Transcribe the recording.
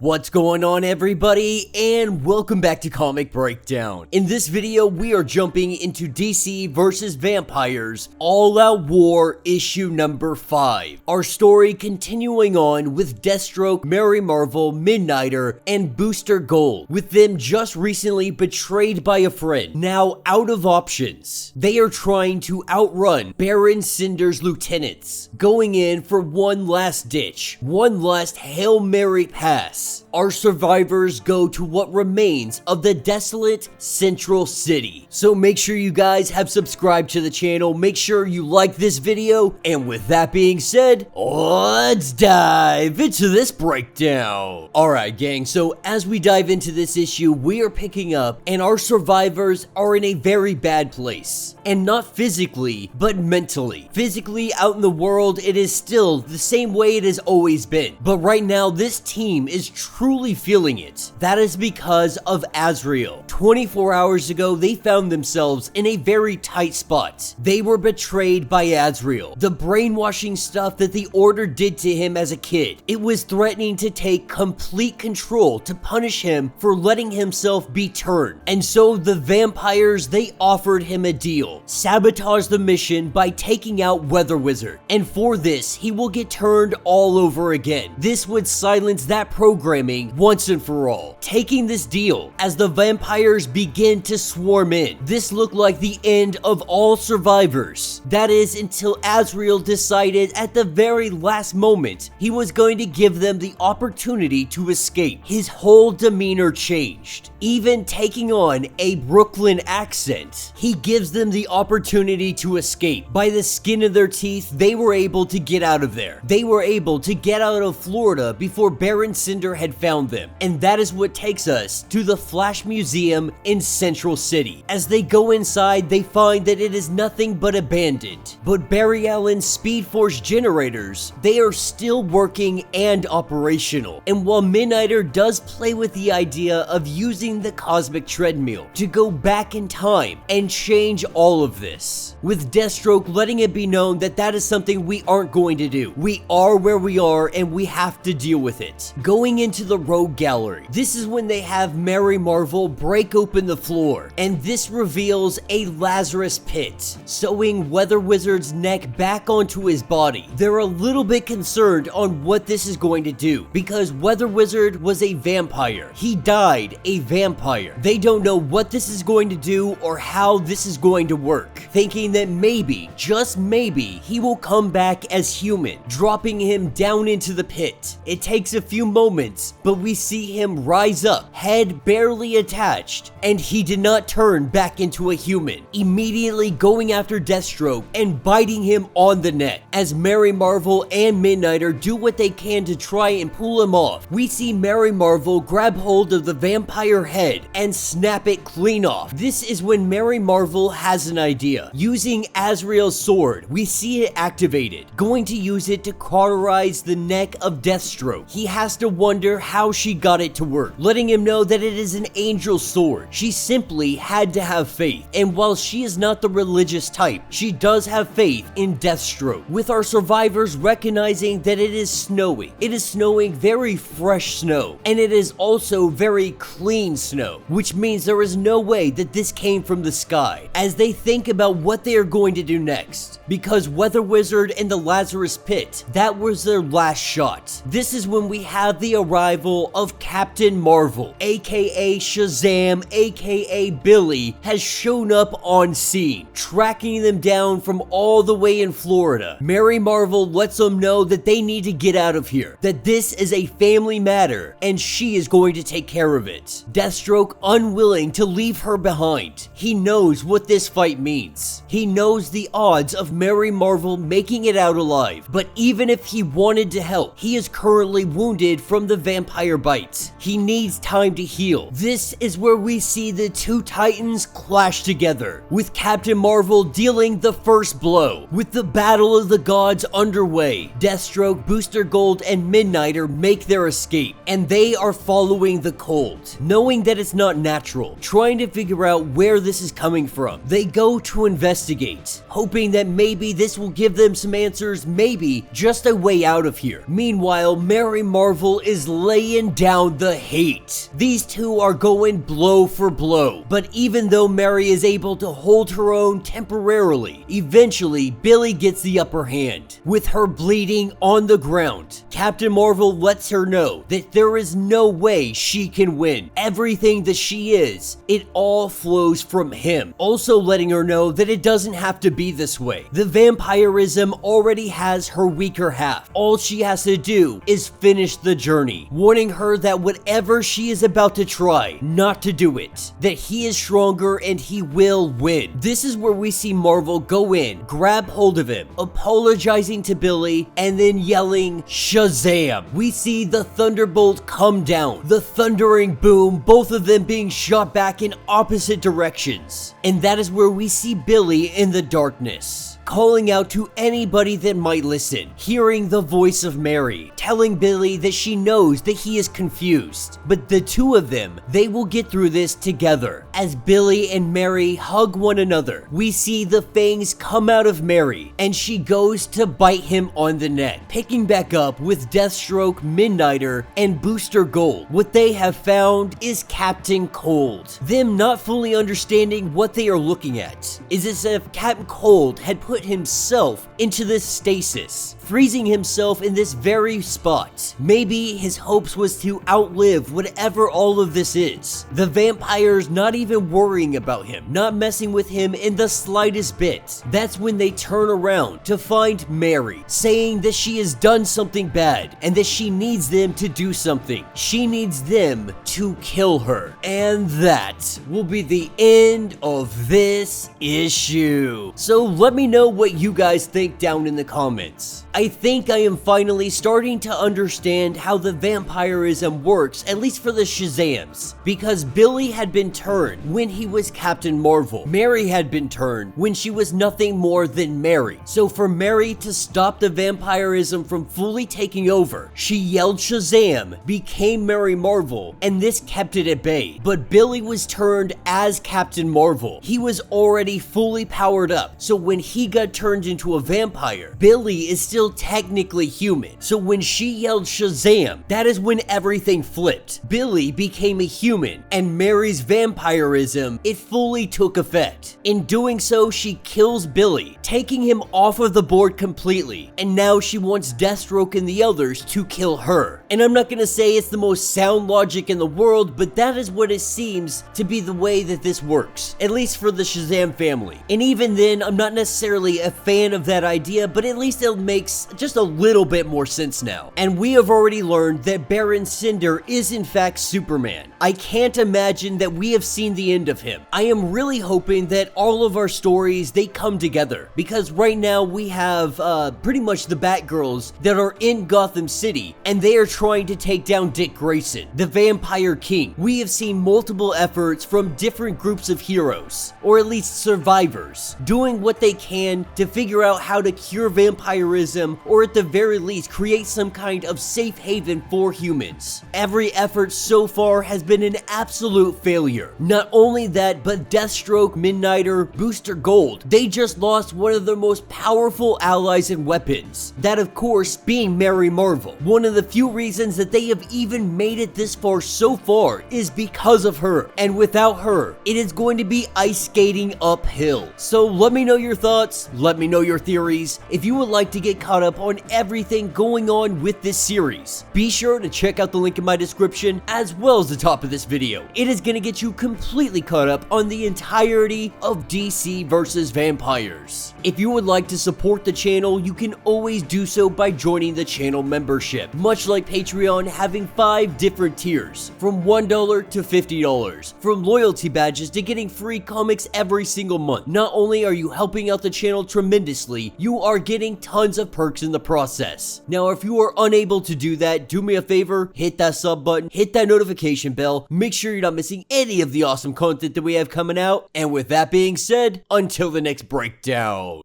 What's going on, everybody, and welcome back to Comic Breakdown. In this video, we are jumping into DC vs. Vampires All Out War issue number 5. Our story continuing on with Deathstroke, Mary Marvel, Midnighter, and Booster Gold, with them just recently betrayed by a friend, now out of options. They are trying to outrun Baron Cinder's lieutenants, going in for one last ditch, one last Hail Mary pass. Our survivors go to what remains of the desolate central city. So make sure you guys have subscribed to the channel, make sure you like this video, and with that being said, let's dive into this breakdown. Alright gang, so as we dive into this issue, we are picking up and our survivors are in a very bad place. And not physically, but mentally. Physically, out in the world, it is still the same way it has always been. But right now, this team is truly feeling it. That is because of Azrael. 24 hours ago, they found themselves in a very tight spot. They were betrayed by Azrael. The brainwashing stuff that the Order did to him as a kid. It was threatening to take complete control to punish him for letting himself be turned. And so the vampires, they offered him a deal. Sabotage the mission by taking out Weather Wizard. And for this, he will get turned all over again. This would silence that programming once and for all. Taking this deal as the vampires begin to swarm in. This looked like the end of all survivors. That is until Azrael decided at the very last moment he was going to give them the opportunity to escape. His whole demeanor changed. Even taking on a Brooklyn accent, he gives them the opportunity to escape. By the skin of their teeth, they were able to get out of there. They were able to get out of Florida before Baron Cinder had found them. And that is what takes us to the Flash Museum in Central City. As they go inside, they find that it is nothing but abandoned. But Barry Allen's Speed Force generators, they are still working and operational. And while Midnighter does play with the idea of using the cosmic treadmill to go back in time and change all of this, with Deathstroke letting it be known that that is something we aren't going to do. We are where we are and we have to deal with it. Going into the Rogue Gallery, this is when they have Mary Marvel break open the floor, and this reveals a Lazarus pit, sewing Weather Wizard's neck back onto his body. They're a little bit concerned on what this is going to do, because Weather Wizard was a vampire. He died a vampire. They don't know what this is going to do or how this is going to work, thinking that maybe, just maybe, he will come back as human, dropping him down into the pit. It takes a few moments, but we see him rise up, head barely attached, and he did not turn back into a human, immediately going after Deathstroke and biting him on the neck. As Mary Marvel and Midnighter do what they can to try and pull him off, we see Mary Marvel grab hold of the vampire head and snap it clean off. This is when Mary Marvel has an idea. Using Azrael's sword, we see it activated, going to use it to cauterize the neck of Deathstroke. He has to wonder how she got it to work, letting him know that it is an angel sword. She simply had to have faith, and while she is not the religious type, she does have faith in Deathstroke. With our survivors recognizing that it is snowing. It is snowing very fresh snow, and it is also very clean snow, which means there is no way that this came from the sky, as they think about what they are going to do next, because Weather Wizard and the Lazarus Pit, that was their last shot. This is when we have the arrival of Captain Marvel, aka Shazam, aka Billy, has shown up on scene, tracking them down from all the way in Florida. Mary Marvel lets them know that they need to get out of here, that this is a family matter, and she is going to take care of it. Deathstroke unwilling to leave her behind. He knows what this fight means. He knows the odds of Mary Marvel making it out alive, but even if he wanted to help, he is currently wounded from the vampire bites. He needs time to heal. This is where we see the two titans clash together, with Captain Marvel dealing the first blow. With the battle of the gods underway, Deathstroke, Booster Gold, and Midnighter make their escape, and they are following the cold, knowing that it's not natural, trying to figure out where this is coming from. They go to investigate, hoping that maybe this will give them some answers, maybe just a way out of here. Meanwhile, Mary Marvel is laying down the hate. These two are going blow for blow, but even though Mary is able to hold her own temporarily, eventually Billy gets the upper hand. With her bleeding on the ground, Captain Marvel lets her know that there is no way she can win. Everything that she is, it all flows from him. Also letting her know that it doesn't have to be this way. The vampirism already has her weaker half. All she has to do is finish the journey, warning her that whatever she is about to try, not to do it, that he is stronger and he will win. This is where we see Marvel go in, grab hold of him, apologizing to Billy, and then yelling, Shazam! We see the thunderbolt come down, the thundering boom, both of them being shot back in opposite directions. And that is where we see Billy in the darkness, calling out to anybody that might listen, hearing the voice of Mary, telling Billy that she knows that he is confused. But the two of them, they will get through this together. As Billy and Mary hug one another, we see the fangs come out of Mary, and she goes to bite him on the neck. Picking back up with Deathstroke, Midnighter, and Booster Gold, what they have found is Captain Cold. Them not fully understanding what they are looking at is as if Captain Cold had put himself into this stasis, freezing himself in this very spot. Maybe his hopes was to outlive whatever all of this is. The vampires not even worrying about him, not messing with him in the slightest bit. That's when they turn around to find Mary, saying that she has done something bad and that she needs them to do something. She needs them to kill her. And that will be the end of this issue. So let me know what you guys think down in the comments. I think I am finally starting to understand how the vampirism works, at least for the Shazams, because Billy had been turned when he was Captain Marvel. Mary had been turned when she was nothing more than Mary. So for Mary to stop the vampirism from fully taking over, she yelled Shazam, became Mary Marvel, and this kept it at bay. But Billy was turned as Captain Marvel. He was already fully powered up, so when he got turned into a vampire, Billy is still technically human. So when she yelled Shazam, that is when everything flipped. Billy became a human, and Mary's vampirism, it fully took effect. In doing so, she kills Billy, taking him off of the board completely, and now she wants Deathstroke and the others to kill her. And I'm not gonna say it's the most sound logic in the world, but that is what it seems to be the way that this works, at least for the Shazam family. And even then, I'm not necessarily a fan of that idea, but at least it makes just a little bit more sense now. And we have already learned that Baron Cinder is in fact Superman. I can't imagine that we have seen the end of him. I am really hoping that all of our stories, they come together, because right now we have pretty much the Batgirls that are in Gotham City, and they are trying to take down Dick Grayson, the Vampire King. We have seen multiple efforts from different groups of heroes, or at least survivors, doing what they can to figure out how to cure vampirism, or at the very least create some kind of safe haven for humans. Every effort so far has been an absolute failure. Not only that, but Deathstroke, Midnighter, Booster Gold, they just lost one of their most powerful allies and weapons. That of course being Mary Marvel. One of the few reasons that they have even made it this far so far is because of her, and without her, it is going to be ice skating uphill. So let me know your thoughts, let me know your theories. If you would like to get caught up on everything going on with this series, be sure to check out the link in my description as well as the top of this video. It is going to get you completely caught up on the entirety of DC versus vampires. If you would like to support the channel, you can always do so by joining the channel membership, much like Patreon having 5 different tiers, from $1 to $50, from loyalty badges to getting free comics every single month. Not only are you helping out the channel tremendously, you are getting tons of perks in the process. Now, if you are unable to do that, do me a favor, hit that sub button, hit that notification bell, make sure you're not missing any of the awesome content that we have coming out. And with that being said, until the next breakdown.